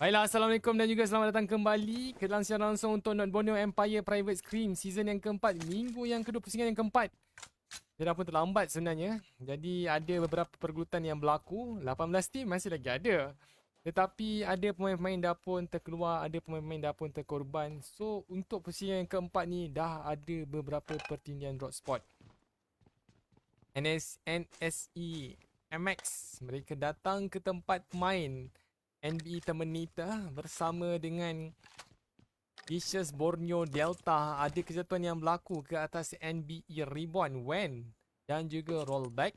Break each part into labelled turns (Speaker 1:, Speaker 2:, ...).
Speaker 1: Baiklah, Assalamualaikum dan juga selamat datang kembali ke dalam siaran langsung untuk Not Borneo Empire Private Scream season yang keempat, minggu yang kedua, pusingan yang keempat. Dia dah pun terlambat sebenarnya. Jadi ada beberapa pergelutan yang berlaku. 18 tim masih lagi ada. Tetapi ada pemain-pemain dah pun terkeluar, ada pemain-pemain dah pun terkorban. So untuk pusingan yang keempat ni dah ada beberapa pertindihan drop spot. NSE MX mereka datang ke tempat main NBE Terminator bersama dengan Vicious Borneo Delta. Ada kejatuhan yang berlaku ke atas NBE Reborn Wen dan juga Rollback.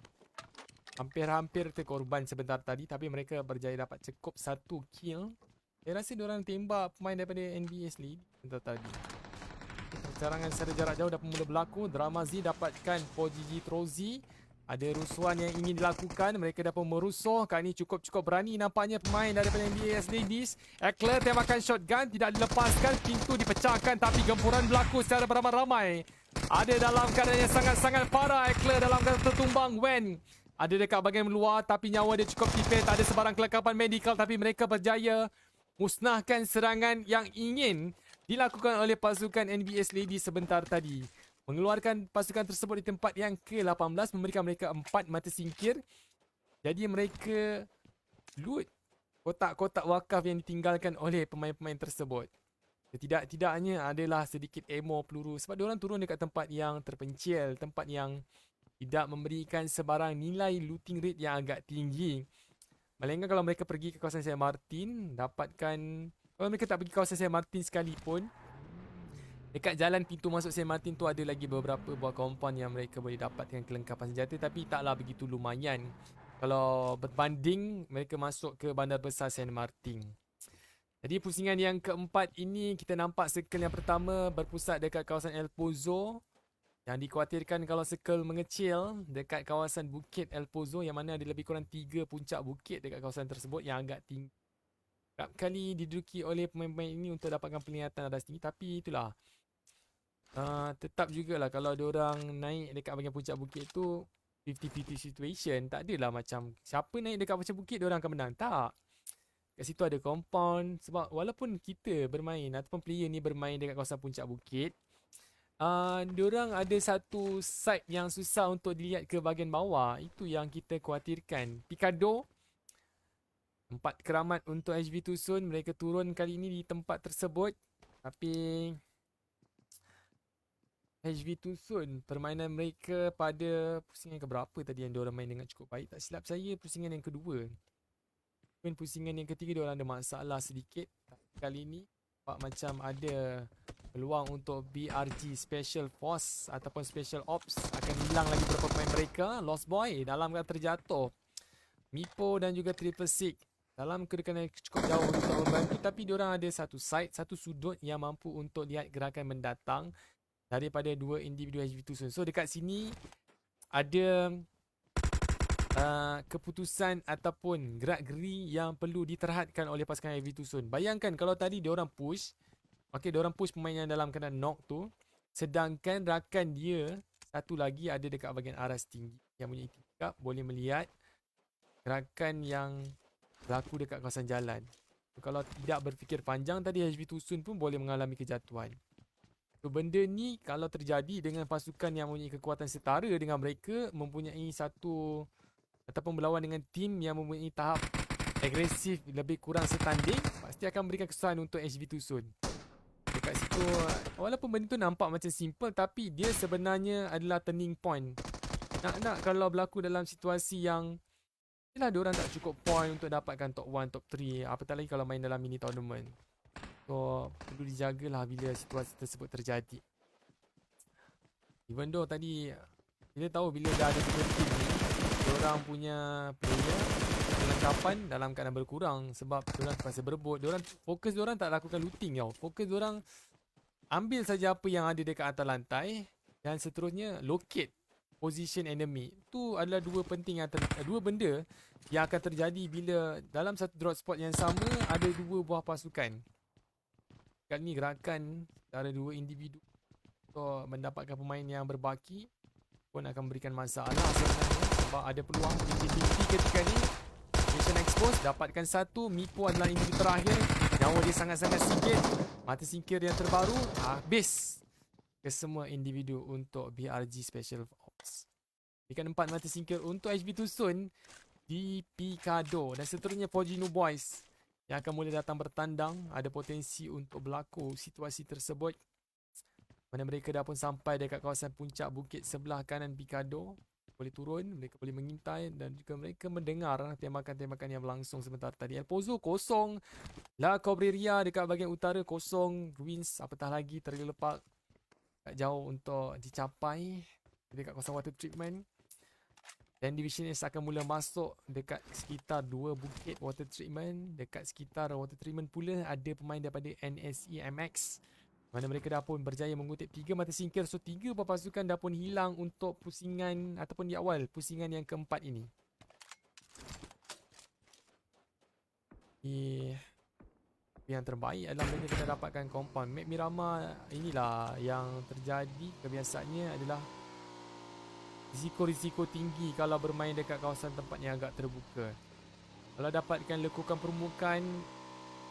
Speaker 1: Hampir-hampir terkorban sebentar tadi, tapi mereka berjaya dapat cukup satu kill. Saya rasa diorang tembak pemain daripada NBA League sebentar tadi. Serangan secara jarak jauh dah mula berlaku. Drama Z dapatkan Pojiji Trozi. Ada rusuhan yang ingin dilakukan. Mereka dapat merusuh. Kali ini cukup berani nampaknya pemain daripada NBAS Ladies. Eckler tembakan shotgun. Tidak dilepaskan. Pintu dipecahkan. Tapi gempuran berlaku secara beramai-ramai. Ada dalam keadaan yang sangat-sangat parah. Eckler dalam keadaan tertumbang. Wen ada dekat bahagian luar. Tapi nyawa dia cukup tipis. Tak ada sebarang kelengkapan medikal. Tapi mereka berjaya musnahkan serangan yang ingin dilakukan oleh pasukan NBAS Ladies sebentar tadi. Mengeluarkan pasukan tersebut di tempat yang ke-18, memberikan mereka 4 mata singkir. Jadi mereka loot kotak-kotak wakaf yang ditinggalkan oleh pemain-pemain tersebut. Tidak-tidaknya adalah sedikit ammo, peluru. Sebab diorang turun dekat tempat yang terpencil, tempat yang tidak memberikan sebarang nilai looting rate yang agak tinggi. Melainkan kalau mereka pergi ke kawasan Saint Martin, dapatkan... Kalau mereka tak pergi ke kawasan Saint Martin sekalipun, dekat jalan pintu masuk Saint Martin tu ada lagi beberapa buah compound yang mereka boleh dapatkan kelengkapan senjata. Tapi taklah begitu lumayan kalau berbanding mereka masuk ke bandar besar Saint Martin. Jadi pusingan yang keempat ini kita nampak circle yang pertama berpusat dekat kawasan El Pozo. Yang dikhawatirkan kalau circle mengecil dekat kawasan Bukit El Pozo, yang mana ada lebih kurang 3 puncak bukit dekat kawasan tersebut yang agak tinggi. Kerap kali diduduki oleh pemain-pemain ini untuk dapatkan penglihatan atas tinggi. Tapi itulah, tetap jugalah kalau diorang naik dekat bahagian puncak bukit tu 50-50 situation. Tak adalah macam siapa naik dekat puncak bukit diorang akan menang. Tak. Kat situ ada compound. Sebab walaupun kita bermain ataupun player ni bermain dekat kawasan puncak bukit, diorang ada satu site yang susah untuk dilihat ke bahagian bawah. Itu yang kita khawatirkan. Picado, tempat keramat untuk HV Tucson, mereka turun kali ini di tempat tersebut. Tapi HV Tucson, permainan mereka pada pusingan keberapa tadi yang diorang main dengan cukup baik. Tak silap saya pusingan yang kedua. Mungkin pusingan yang ketiga diorang ada masalah sedikit. Tapi kali ini nampak macam ada peluang untuk BRG Special Force ataupun Special Ops akan hilang lagi beberapa pemain mereka. Lost Boy dalam keadaan terjatuh. Mipo dan juga Triple Six dalam kedekatan yang cukup jauh untuk membantu. Tapi diorang ada satu side, satu sudut yang mampu untuk lihat gerakan mendatang daripada dua individu HV Tucson. So dekat sini ada keputusan ataupun gerak-geri yang perlu diterhadkan oleh pasukan HV Tucson. Bayangkan kalau tadi diorang push, okey, diorang push pemain yang dalam keadaan knock tu, sedangkan rakan dia satu lagi ada dekat bahagian aras tinggi yang punya itikaf boleh melihat gerakan yang berlaku dekat kawasan jalan. Kalau tidak berfikir panjang tadi, HV Tucson pun boleh mengalami kejatuhan. So, benda ni kalau terjadi dengan pasukan yang mempunyai kekuatan setara dengan mereka, mempunyai satu ataupun berlawan dengan tim yang mempunyai tahap agresif lebih kurang setanding, pasti akan memberikan kesusahan untuk HV Tucson. Dekat situ, walaupun benda tu nampak macam simple, tapi dia sebenarnya adalah turning point. Nak kalau berlaku dalam situasi yang yelah, diorang tak cukup point untuk dapatkan top 1, top 3. Apatah lagi kalau main dalam mini tournament. So, perlu dijagalah bila situasi tersebut terjadi. Even though tadi, kita tahu bila dah ada 3 team ni, diorang punya player kelengkapan dalam keadaan berkurang. Sebab diorang terpaksa berebut. Fokus diorang tak lakukan looting tau. Fokus diorang ambil saja apa yang ada dekat atas lantai. Dan seterusnya, locate position enemy. Itu adalah dua benda yang akan terjadi bila dalam satu drop spot yang sama ada dua buah pasukan. Kali ni gerakan antara dua individu untuk mendapatkan pemain yang berbaki pun akan memberikan masalah sebenarnya. Sebab ada peluang 50-50 ketika ni. Mission expose. Dapatkan satu. Mipo adalah individu terakhir. Nyawa dia sangat-sangat sikit. Mata singkir yang terbaru. Habis ke semua individu untuk BRG Special Ops. Peringkat 4 mata singkir untuk HB Tusun di Picado. Dan seterusnya Pojino Boys yang akan mula datang bertandang. Ada potensi untuk berlaku situasi tersebut. Mana mereka dah pun sampai dekat kawasan puncak bukit sebelah kanan Picado. Boleh turun, mereka boleh mengintai dan juga mereka mendengar tembakan-tembakan yang berlangsung sebentar tadi. El Pozo kosong. La Cobreria dekat bahagian utara kosong. Ruins apatah lagi terlepak tak jauh untuk dicapai dekat kawasan water treatment. Dan Division S akan mula masuk dekat sekitar 2 bukit water treatment. Dekat sekitar water treatment pula ada pemain daripada NSE MX, mana mereka dah pun berjaya mengutip 3 mata singkir. So 3 pasukan dah pun hilang untuk pusingan ataupun di awal pusingan yang keempat ini. Yang terbaik adalah mereka kena dapatkan compound. Map Mirama inilah yang terjadi kebiasaannya adalah risiko-risiko tinggi kalau bermain dekat kawasan tempat yang agak terbuka. Kalau dapatkan lekukan permukaan,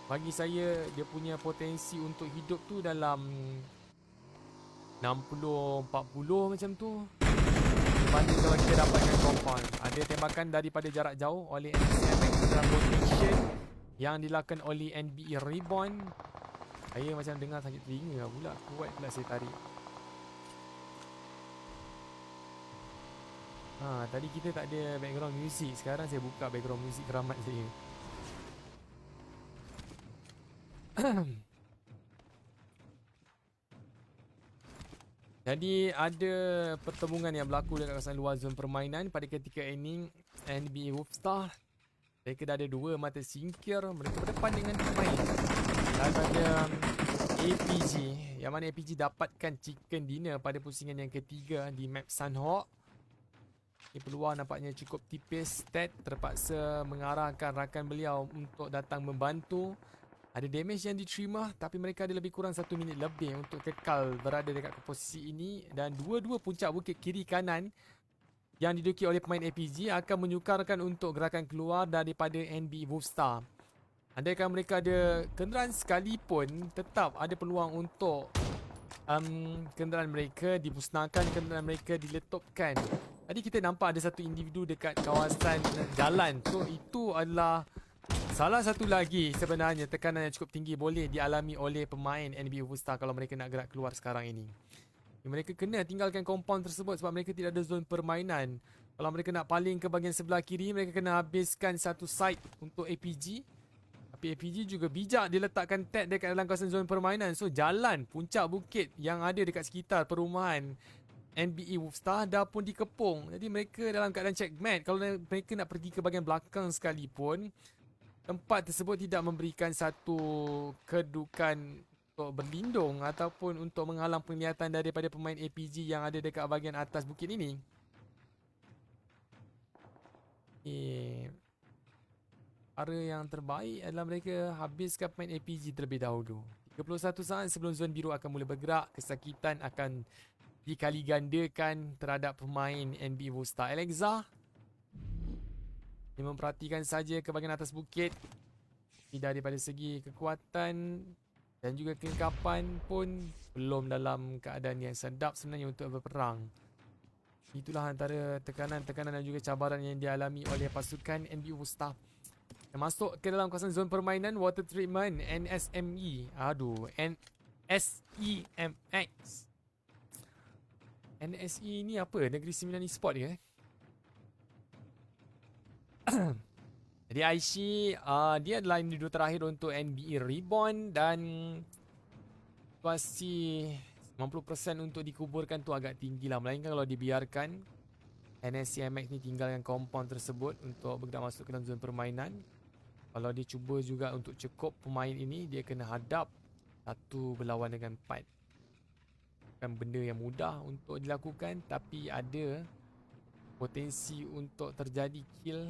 Speaker 1: bagi saya dia punya potensi untuk hidup tu dalam 60-40 macam tu. Berbanding kalau kita dapatkan compound. Ada tembakan daripada jarak jauh oleh NCMX dalam rotation yang dilakukan oleh NBE Reborn. Saya macam dengar sakit telinga pula. Kuat pula saya tarik. Tadi kita tak ada background music. Sekarang saya buka background music keramat saya. Jadi ada pertembungan yang berlaku dekat kawasan luar zon permainan pada ketika ini. NBA Wolfstar, mereka dah ada 2 mata singkir. Mereka berdepan dengan pemain daripada APG, yang mana APG dapatkan chicken dinner pada pusingan yang ketiga di map Sunhawk. Ini peluang nampaknya cukup tipis. Ted terpaksa mengarahkan rakan beliau untuk datang membantu. Ada damage yang diterima, tapi mereka ada lebih kurang 1 minit lebih untuk kekal berada dekat posisi ini. Dan dua-dua puncak bukit kiri kanan yang diduduki oleh pemain APG akan menyukarkan untuk gerakan keluar daripada NB Wolfstar. Andaikan mereka ada kenderaan sekalipun, tetap ada peluang untuk kenderaan mereka dimusnahkan, kenderaan mereka diletupkan. Tadi kita nampak ada satu individu dekat kawasan jalan. So itu adalah salah satu lagi sebenarnya tekanan yang cukup tinggi boleh dialami oleh pemain NBA Wolfstar kalau mereka nak gerak keluar sekarang ini. Mereka kena tinggalkan compound tersebut sebab mereka tidak ada zon permainan. Kalau mereka nak paling ke bahagian sebelah kiri, mereka kena habiskan satu site untuk APG. Tapi APG juga bijak dia letakkan tag dekat dalam kawasan zon permainan. So jalan puncak bukit yang ada dekat sekitar perumahan NBE Wolfstar dah pun dikepung. Jadi mereka dalam keadaan checkmate. Kalau mereka nak pergi ke bahagian belakang sekalipun, tempat tersebut tidak memberikan satu kedudukan untuk berlindung ataupun untuk menghalang penglihatan daripada pemain APG yang ada dekat bahagian atas bukit ini. Cara yang terbaik adalah mereka habiskan pemain APG terlebih dahulu. 31 saat sebelum zon biru akan mula bergerak, kesakitan akan dikali gandakan terhadap pemain NB Wolfstar. Alexa dia memperhatikan saja ke bahagian atas bukit. Tidak daripada segi kekuatan dan juga kelengkapan pun belum dalam keadaan yang sedap sebenarnya untuk berperang. Itulah antara tekanan-tekanan dan juga cabaran yang dialami oleh pasukan NB Wolfstar. Masuk ke dalam kawasan zon permainan water treatment NSME. NSEMX. NSE ni apa? Negeri Sembilan Esport ke? Jadi Aishi dia adalah individu terakhir untuk NBE Reborn dan situasi 90% untuk dikuburkan tu agak tinggi lah. Melainkan kalau dibiarkan NSCMX ni tinggalkan compound tersebut untuk bergerak masuk ke dalam zon permainan. Kalau dia cuba juga untuk cukup pemain ini, dia kena hadap satu berlawan dengan 4. Bukan benda yang mudah untuk dilakukan, tapi ada potensi untuk terjadi kill.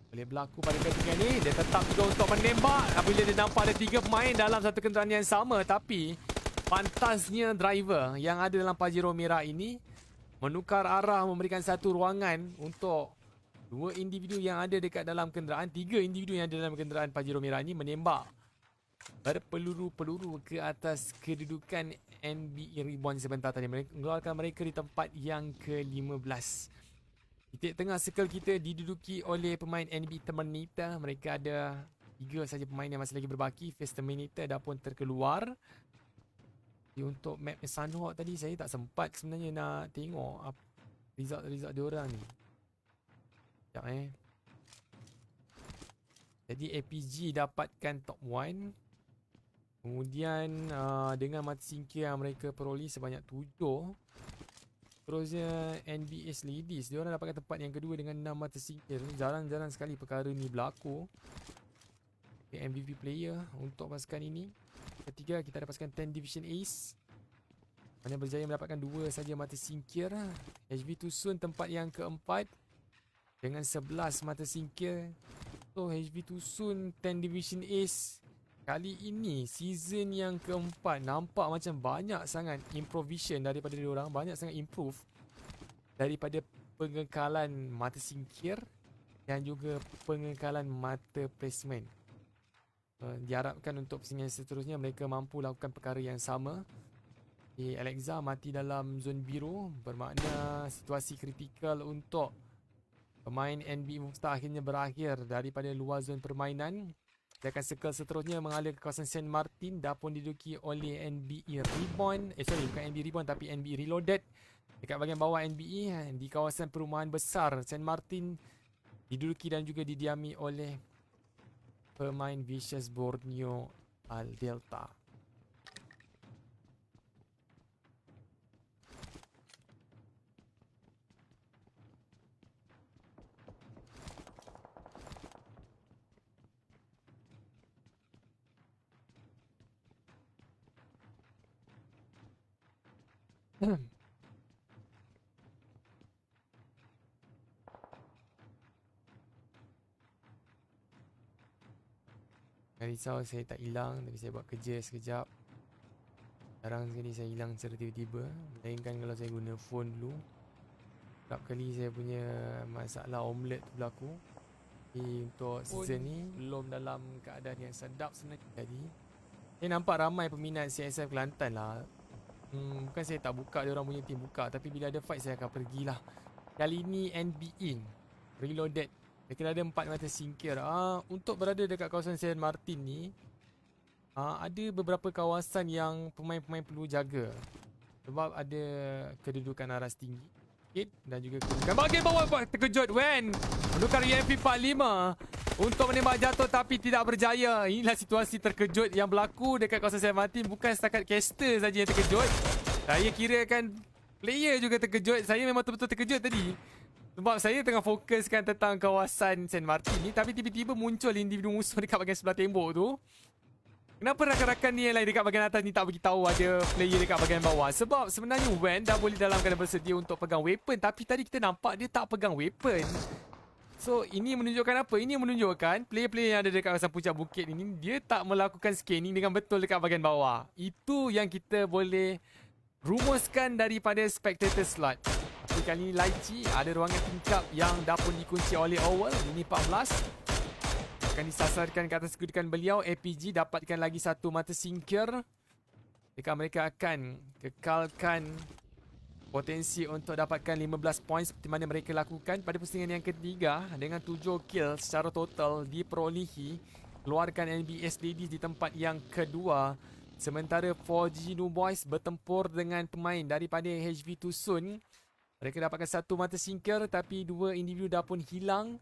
Speaker 1: Boleh berlaku pada ketika ni. Dia tetap juga untuk menembak apabila dia nampak ada 3 pemain dalam satu kenderaan yang sama. Tapi pantasnya driver yang ada dalam Pajero merah ini menukar arah, memberikan satu ruangan untuk Dua individu yang ada dekat dalam kenderaan, tiga individu yang ada dalam kenderaan Pajero Merah ni menembak berpeluru-peluru ke atas kedudukan NBE Reborn sebentar tadi. Mereka mengeluarkan mereka di tempat yang ke-15. Titik tengah circle kita diduduki oleh pemain NBE Terminator. Mereka ada 3 saja pemain yang masih lagi berbaki. Face Terminator dah pun terkeluar. Untuk map Sunhawk tadi saya tak sempat sebenarnya nak tengok result diorang ni. Sekejap Jadi APG dapatkan top 1. Kemudian dengan mata singkir yang mereka peroleh sebanyak 7. Terusnya NBS Ladies, diorang dapatkan tempat yang kedua dengan 6 mata singkir. Jarang-jarang sekali perkara ni berlaku. MVP player untuk pasukan ini. Ketiga kita dapatkan 10 Division Ace, mana berjaya mendapatkan 2 saja mata singkir. HV Tusun tempat yang keempat dengan 11 mata singkir. So HV Tusun 10 Division Ace kali ini season yang keempat, nampak macam banyak sangat improvisation daripada diorang, banyak sangat improve daripada pengekalan mata singkir dan juga pengekalan mata placement. Diharapkan untuk persaingan seterusnya mereka mampu lakukan perkara yang sama. Alexa mati dalam zon biru, bermakna situasi kritikal untuk pemain NB Mufta akhirnya berakhir daripada luar zon permainan. Dia akan circle seterusnya mengalir ke kawasan Saint Martin, dah pun diduduki oleh NBE Reborn. Bukan NBE Reborn tapi NBE Reloaded. Dekat bahagian bawah NBE di kawasan perumahan besar Saint Martin diduduki dan juga didiami oleh pemain Vicious Borneo Al Delta. Jangan risau, saya tak hilang, tapi saya buat kerja sekejap. Jarang sekali saya hilang secara tiba-tiba, melainkan kalau saya guna phone dulu. Kerap kali saya punya masalah omelette tu berlaku. Jadi untuk season ni belum dalam keadaan yang sedap sebenarnya. Jadi saya nampak ramai peminat CSF Kelantan lah. Bukan saya tak buka, dia orang punya team buka, tapi bila ada fight saya akan pergilah. Kali ni NBE Reloaded, mereka ada 4 mata singkir. Untuk berada dekat kawasan Saint Martin ni, ada beberapa kawasan yang pemain-pemain perlu jaga. Sebab ada kedudukan aras tinggi dan juga kedudukan bahagian bawah. Terkejut Wen menukar UMP 45 untuk menembak jatuh tapi tidak berjaya. Inilah situasi terkejut yang berlaku dekat kawasan Saint Martin. Bukan setakat caster saja yang terkejut, saya kira kan player juga terkejut. Saya memang betul-betul terkejut tadi, sebab saya tengah fokuskan tentang kawasan Saint Martin ni, tapi tiba-tiba muncul individu musuh dekat bahagian sebelah tembok tu. Kenapa rakan-rakan ni yang lain dekat bahagian atas ni tak beritahu ada player dekat bahagian bawah? Sebab sebenarnya Wen dah boleh dalam keadaan bersedia untuk pegang weapon, tapi tadi kita nampak dia tak pegang weapon. So ini menunjukkan apa? Ini menunjukkan player-player yang ada dekat kawasan puncak bukit ini, dia tak melakukan scanning dengan betul dekat bahagian bawah. Itu yang kita boleh rumuskan daripada spectator slot. Tapi kali ini Lychee ada ruangan tingkap yang dah pun dikunci oleh Owl. Ini 14 akan disasarkan ke atas kedudukan beliau. APG dapatkan lagi satu mata singkir. Jika mereka akan kekalkan potensi untuk dapatkan 15 poin seperti mana mereka lakukan pada pertandingan yang ketiga dengan 7 kill secara total diperolehi. Keluarkan NBS Ladies di tempat yang kedua. Sementara 4G New Boys bertempur dengan pemain daripada HV Tusun. Mereka dapatkan satu mata singkir tapi 2 individu dah pun hilang.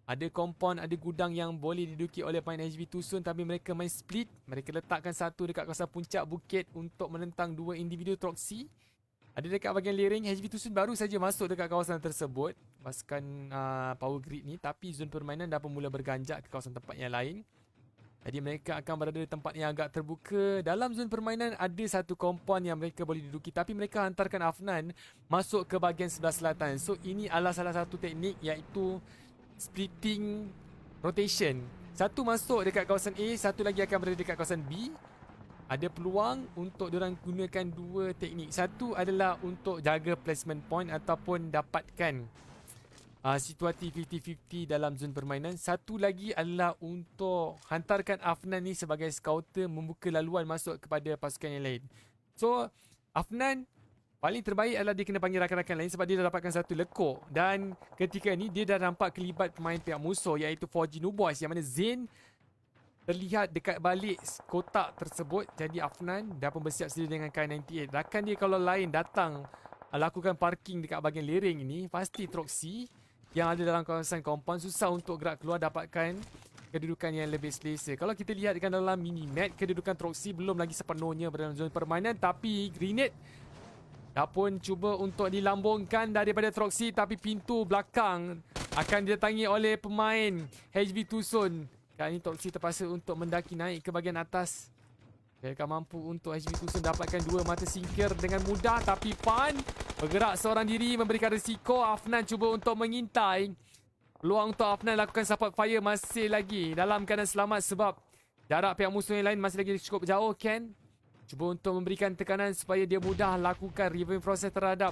Speaker 1: Ada kompon, ada gudang yang boleh diduduki oleh pemain HV Tusun, tapi mereka main split. Mereka letakkan satu dekat kawasan puncak bukit untuk menentang 2 individu Troxy. Ada dekat bahagian lereng. HV Tusun baru saja masuk dekat kawasan tersebut, pasukan power grid ni, tapi zon permainan dah pun mula berganjak ke kawasan tempat yang lain. Jadi mereka akan berada di tempat yang agak terbuka. Dalam zon permainan ada satu kompon yang mereka boleh duduki, tapi mereka hantarkan Afnan masuk ke bahagian sebelah selatan. So ini adalah salah satu teknik, iaitu splitting rotation. Satu masuk dekat kawasan A, satu lagi akan berada dekat kawasan B. Ada peluang untuk diorang gunakan 2 teknik. Satu adalah untuk jaga placement point ataupun dapatkan situasi 50-50 dalam zon permainan. Satu lagi adalah untuk hantarkan Afnan ni sebagai scouter membuka laluan masuk kepada pasukan yang lain. So, Afnan paling terbaik adalah dia kena panggil rakan-rakan lain sebab dia dah dapatkan satu lekuk. Dan ketika ni dia dah nampak kelibat pemain pihak musuh iaitu 4G New Boys yang mana Zain terlihat dekat balik kotak tersebut. Jadi Afnan dah pun bersiap sedia dengan K98. Rakan dia kalau lain datang lakukan parking dekat bahagian lereng ini, pasti Troxy yang ada dalam kawasan compound susah untuk gerak keluar dapatkan kedudukan yang lebih selesa. Kalau kita lihat dekat dalam minimap, kedudukan Troxy belum lagi sepenuhnya berada dalam zon permainan, tapi grenade dah pun cuba untuk dilambungkan daripada Troxy, tapi pintu belakang akan didatangi oleh pemain HV Tucson. Kali ini Troxy terpaksa untuk mendaki naik ke bahagian atas. Mereka mampu untuk HV Tucson dapatkan dua mata singkir dengan mudah, tapi Pan bergerak seorang diri memberikan risiko. Afnan cuba untuk mengintai. Peluang untuk Afnan lakukan support fire masih lagi dalam keadaan selamat sebab jarak pihak musuh yang lain masih lagi cukup jauh. Ken cuba untuk memberikan tekanan supaya dia mudah lakukan revenge proses terhadap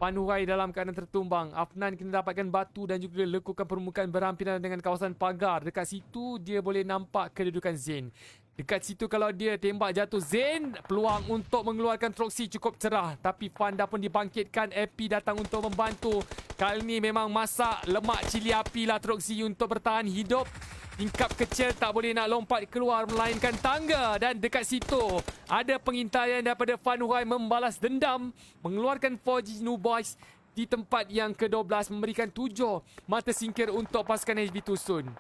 Speaker 1: Pan Huai dalam keadaan tertumbang. Afnan kena dapatkan batu dan juga lekukan permukaan berhampiran dengan kawasan pagar. Dekat situ dia boleh nampak kedudukan Zain. Dekat situ kalau dia tembak jatuh Zain, peluang untuk mengeluarkan Troxy cukup cerah. Tapi Fan dah pun dibangkitkan. AP datang untuk membantu. Kali ni memang masak lemak cili api lah Troxy untuk bertahan hidup. Tingkap kecil tak boleh nak lompat keluar melainkan tangga. Dan dekat situ ada pengintaian daripada Fan Huai membalas dendam. Mengeluarkan 4G New Boys di tempat yang ke-12. Memberikan 7 mata singkir untuk pasukan HB Tucson.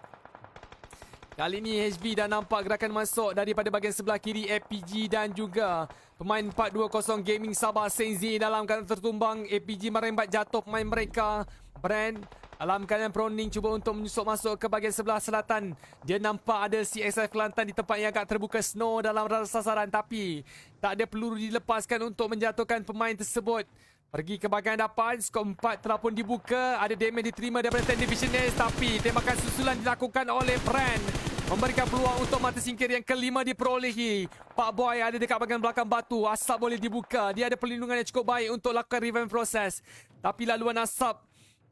Speaker 1: Kali ini HB dah nampak gerakan masuk daripada bahagian sebelah kiri APG dan juga pemain 420 Gaming Sabah Senzi dalam keadaan tertumbang. APG merembat jatuh pemain mereka. Brand dalam keadaan proning cuba untuk menyusup masuk ke bahagian sebelah selatan. Dia nampak ada CXF Kelantan di tempat yang agak terbuka snow dalam radar sasaran, tapi tak ada peluru dilepaskan untuk menjatuhkan pemain tersebut. Pergi ke bahagian hadapan, skop 4 telah pun dibuka. Ada damage diterima daripada 10 Division S, tapi tembakan susulan dilakukan oleh Brand. Memberikan peluang untuk mata singkir yang kelima diperolehi. Pak Boy ada dekat bahagian belakang batu. Asap boleh dibuka. Dia ada perlindungan yang cukup baik untuk lakukan revenge proses. Tapi laluan asap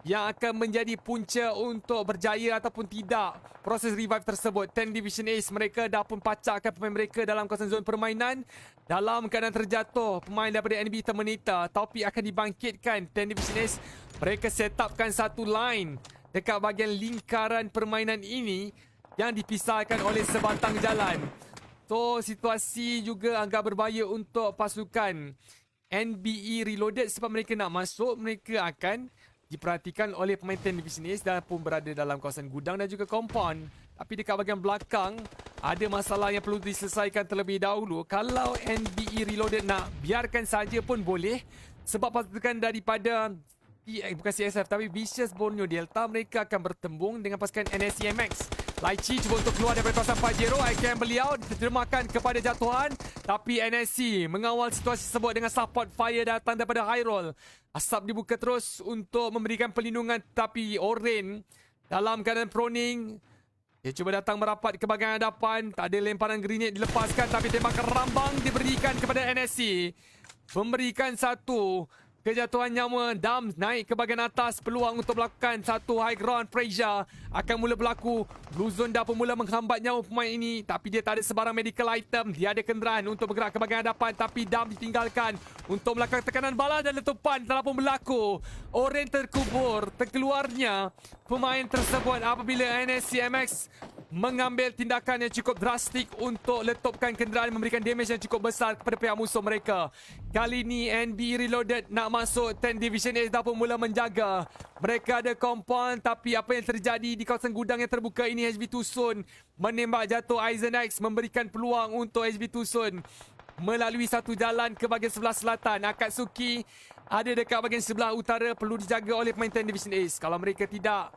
Speaker 1: yang akan menjadi punca untuk berjaya ataupun tidak proses revive tersebut. 10 Division Ace mereka dah pun pacakkan pemain mereka dalam kawasan zon permainan. Dalam keadaan terjatuh pemain daripada NB Terminator, tapi akan dibangkitkan 10 Division Ace. Mereka set upkan satu line dekat bahagian lingkaran permainan ini yang dipisahkan oleh sebatang jalan. So situasi juga agak berbahaya untuk pasukan NBE Reloaded sebab mereka nak masuk, mereka akan diperhatikan oleh pemain 10 Division Ace dan pun berada dalam kawasan gudang dan juga compound. Tapi dekat bahagian belakang ada masalah yang perlu diselesaikan terlebih dahulu. Kalau NBE Reloaded nak biarkan saja pun boleh, sebab pasukan daripada bukan CSF tapi Vicious Borneo Delta mereka akan bertembung dengan pasukan NSC MX. Laichi cuba untuk keluar daripada kawasan Pajero. IKM beliau diterjemahkan kepada jatuhan, tapi NSC mengawal situasi tersebut dengan support fire datang daripada high roll. Asap dibuka terus untuk memberikan perlindungan, tapi Oren dalam keadaan proning. Dia cuba datang merapat ke bahagian hadapan. Tak ada lemparan grenade dilepaskan, tapi tembakan rambang diberikan kepada NSC. Memberikan satu kejatuhan nyawa. Dam naik ke bahagian atas. Peluang untuk melakukan satu high ground pressure akan mula berlaku. Blue Zone dah pun mula menghambat nyawa pemain ini, tapi dia tak ada sebarang medical item. Dia ada kenderaan untuk bergerak ke bahagian hadapan, tapi Dam ditinggalkan untuk melakukan tekanan bala dan letupan telah pun berlaku. Oren terkubur. Terkeluarnya pemain tersebut apabila NSCMX mengambil tindakan yang cukup drastik untuk letupkan kenderaan, memberikan damage yang cukup besar kepada pihak musuh mereka. Kali ini NB Reloaded nak masuk. 10 Division Ace dah pun mula menjaga. Mereka ada compound, tapi apa yang terjadi di kawasan gudang yang terbuka ini, HB Tucson menembak jatuh Aizen X, memberikan peluang untuk HB Tucson melalui satu jalan ke bahagian sebelah selatan. Akatsuki ada dekat bahagian sebelah utara, perlu dijaga oleh pemain 10 Division Ace. Kalau mereka tidak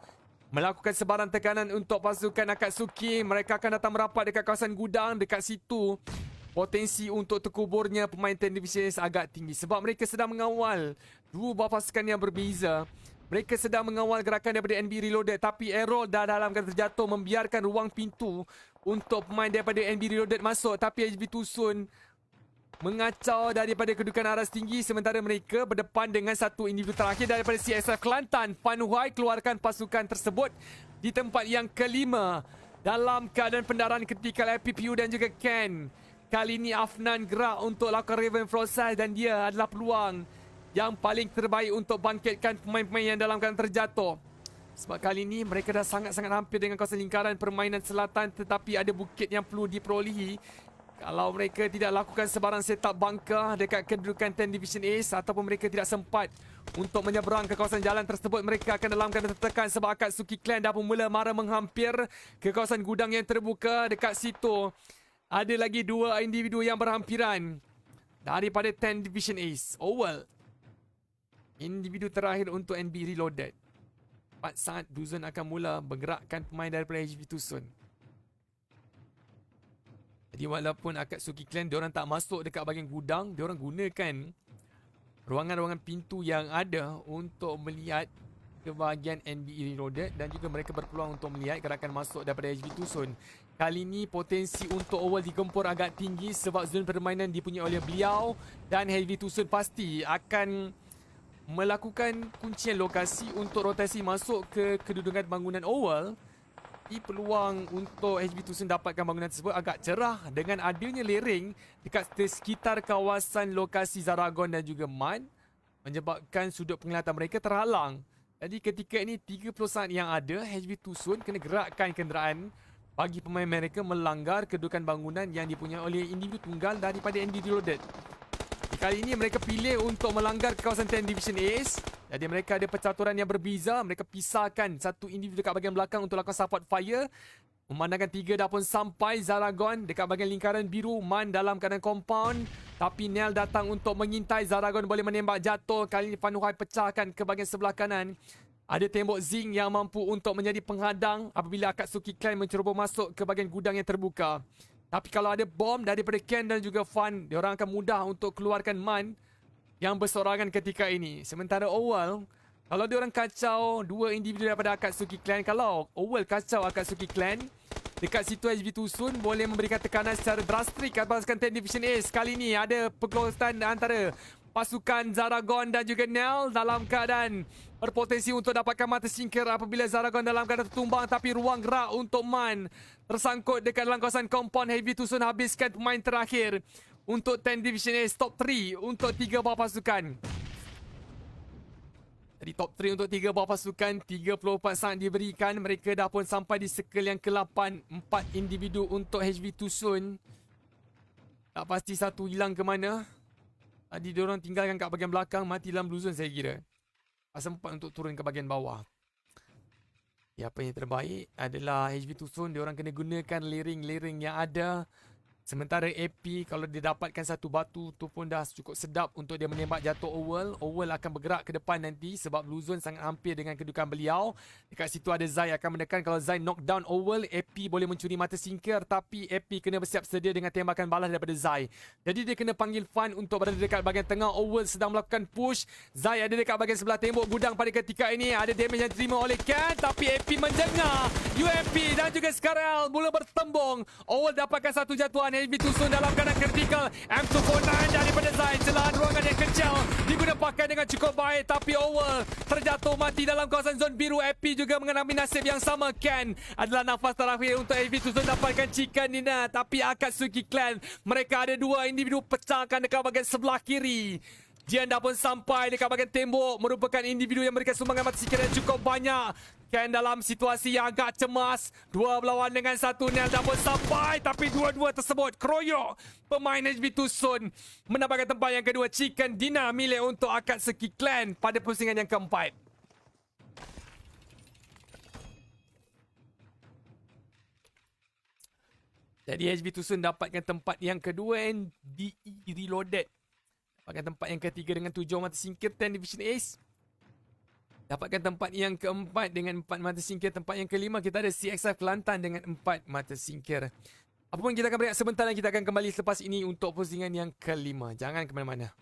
Speaker 1: melakukan sebarang tekanan untuk pasukan Akatsuki, mereka akan datang merapat dekat kawasan gudang. Dekat situ potensi untuk terkuburnya pemain 10 Division Ace agak tinggi sebab mereka sedang mengawal dua buah pasukan yang berbeza. Mereka sedang mengawal gerakan daripada NB Reloaded, tapi Errol dah dalam keadaan terjatuh, membiarkan ruang pintu untuk pemain daripada NB Reloaded masuk. Tapi HB Tucson mengacau daripada kedudukan aras tinggi, sementara mereka berdepan dengan satu individu terakhir daripada CSF Kelantan. Fan Huai keluarkan pasukan tersebut di tempat yang kelima dalam keadaan pendaraan kritikal FPPU dan juga Ken. Kali ini Afnan gerak untuk lakukan Raven Process dan dia adalah peluang yang paling terbaik untuk bangkitkan pemain-pemain yang dalam keadaan terjatuh. Sebab kali ini mereka dah sangat-sangat hampir dengan kawasan lingkaran permainan selatan, tetapi ada bukit yang perlu diperolehi. Kalau mereka tidak lakukan sebarang setup bunker dekat kedudukan 10 Division Ace ataupun mereka tidak sempat untuk menyeberang ke kawasan jalan tersebut, mereka akan dalam keadaan tertekan sebab Akatsuki Clan dah pun mula mara menghampir ke kawasan gudang yang terbuka. Dekat situ ada lagi dua individu yang berhampiran daripada 10 Division Ace. Owl, individu terakhir untuk NB Reloaded. Cepat saat Blue Zone akan mula bergerakkan pemain daripada HV Tucson. Jadi walaupun Akatsuki Clan diorang tak masuk dekat bahagian gudang, diorang gunakan ruangan-ruangan pintu yang ada untuk melihat ke bahagian NB Reloaded dan juga mereka berpeluang untuk melihat gerakan masuk daripada HV Tucson. Kali ini potensi untuk Owl digempur agak tinggi sebab zon permainan dipunyai oleh beliau dan HV Tucson pasti akan melakukan kuncian lokasi untuk rotasi masuk ke kedudukan bangunan Owl. Di peluang untuk HV Tucson dapatkan bangunan tersebut agak cerah dengan adanya lereng dekat sekitar kawasan lokasi Zaragon dan juga Man, menyebabkan sudut penglihatan mereka terhalang. Jadi ketika ini 30 saat yang ada, HV Tucson kena gerakkan kenderaan bagi pemain mereka melanggar kedudukan bangunan yang dipunyai oleh individu tunggal daripada ND Reloaded. Kali ini mereka pilih untuk melanggar ke kawasan 10 Division Ace. Jadi mereka ada percaturan yang berbeza. Mereka pisahkan satu individu dekat bahagian belakang untuk lakukan support fire. Memandangkan 3 dah pun sampai. Zaragon dekat bahagian lingkaran biru. Man dalam keadaan compound. Tapi Nel datang untuk mengintai. Zaragon boleh menembak jatuh. Kali ini Fan Huai pecahkan ke bahagian sebelah kanan. Ada tembok zinc yang mampu untuk menjadi penghadang apabila Akatsuki Clan mencuba masuk ke bahagian gudang yang terbuka. Tapi kalau ada bom daripada Ken dan juga Fan, diorang akan mudah untuk keluarkan Man yang bersorangan ketika ini. Sementara Owl, kalau diorang kacau dua individu daripada Akatsuki Clan, kalau Owl kacau Akatsuki Clan, dekat situ HV Tucson boleh memberikan tekanan secara drastik atas pasukan 10 Division Ace. Kali ini ada pergolakan antara pasukan Zaragon dan juga Nel dalam keadaan berpotensi untuk dapatkan mata singkir apabila Zaragon dalam keadaan tertumbang, tapi ruang gerak untuk Man tersangkut dekat dalam kawasan compound. HV Tucson habiskan pemain terakhir untuk 10 Division Ace. Top 3 untuk 3 buah pasukan. Jadi top 3 untuk 3 buah pasukan. 34 saat diberikan. Mereka dah pun sampai di circle yang ke-8. 4 individu untuk HV Tucson. Tak pasti satu hilang ke mana. Tadi diorang tinggalkan kat bahagian belakang. Mati dalam blue zone saya kira. Sempat untuk turun ke bahagian bawah. Ya, apa yang terbaik adalah HV Tucson. Diorang kena gunakan lereng-lereng yang ada. Sementara AP, kalau dia dapatkan satu batu tu pun dah cukup sedap untuk dia menembak jatuh Owl. Owl akan bergerak ke depan nanti sebab blue zone sangat hampir dengan kedudukan beliau. Dekat situ ada Zai akan menekan. Kalau Zai knock down Owl, AP boleh mencuri mata singkir. Tapi AP kena bersiap sedia dengan tembakan balas daripada Zai. Jadi dia kena panggil Fan untuk berada dekat bahagian tengah. Owl sedang melakukan push. Zai ada dekat bahagian sebelah tembok gudang pada ketika ini. Ada damage yang diterima oleh Ken. Tapi AP mendengar. UMP dan juga Skarel mula bertembung. Owl dapatkan satu jatuhan. HV Tucson dalam keadaan kritikal. M249 daripada Zai. Celahan ruangan yang kecil diguna pakai dengan cukup baik. Tapi Owl terjatuh mati dalam kawasan zon biru. AP juga mengalami nasib yang sama. Ken adalah nafas terakhir untuk HV Tucson dapatkan Chicken Nina. Tapi Akatsuki Clan, mereka ada dua individu pecahkan dekat bahagian sebelah kiri. Jian dah pun sampai dekat bahagian tembok. Merupakan individu yang memberikan sumbangan mata singkir yang cukup banyak. Ken dalam situasi yang agak cemas. Dua berlawan dengan satu. Nel dah pun sampai. Tapi dua-dua tersebut keroyok. Pemain HV Tucson mendapatkan tempat yang kedua. Chicken Dina milik untuk Akatsuki Clan pada pusingan yang keempat. Jadi HV Tucson dapatkan tempat yang kedua. NDE Reloaded dapatkan tempat yang ketiga dengan 7 mata singkir 10 Division Ace. Dapatkan tempat yang keempat dengan 4 mata singkir. Tempat yang kelima kita ada CXF Kelantan dengan 4 mata singkir. Apa pun kita akan berehat sebentar dan kita akan kembali selepas ini untuk pusingan yang kelima. Jangan ke mana-mana.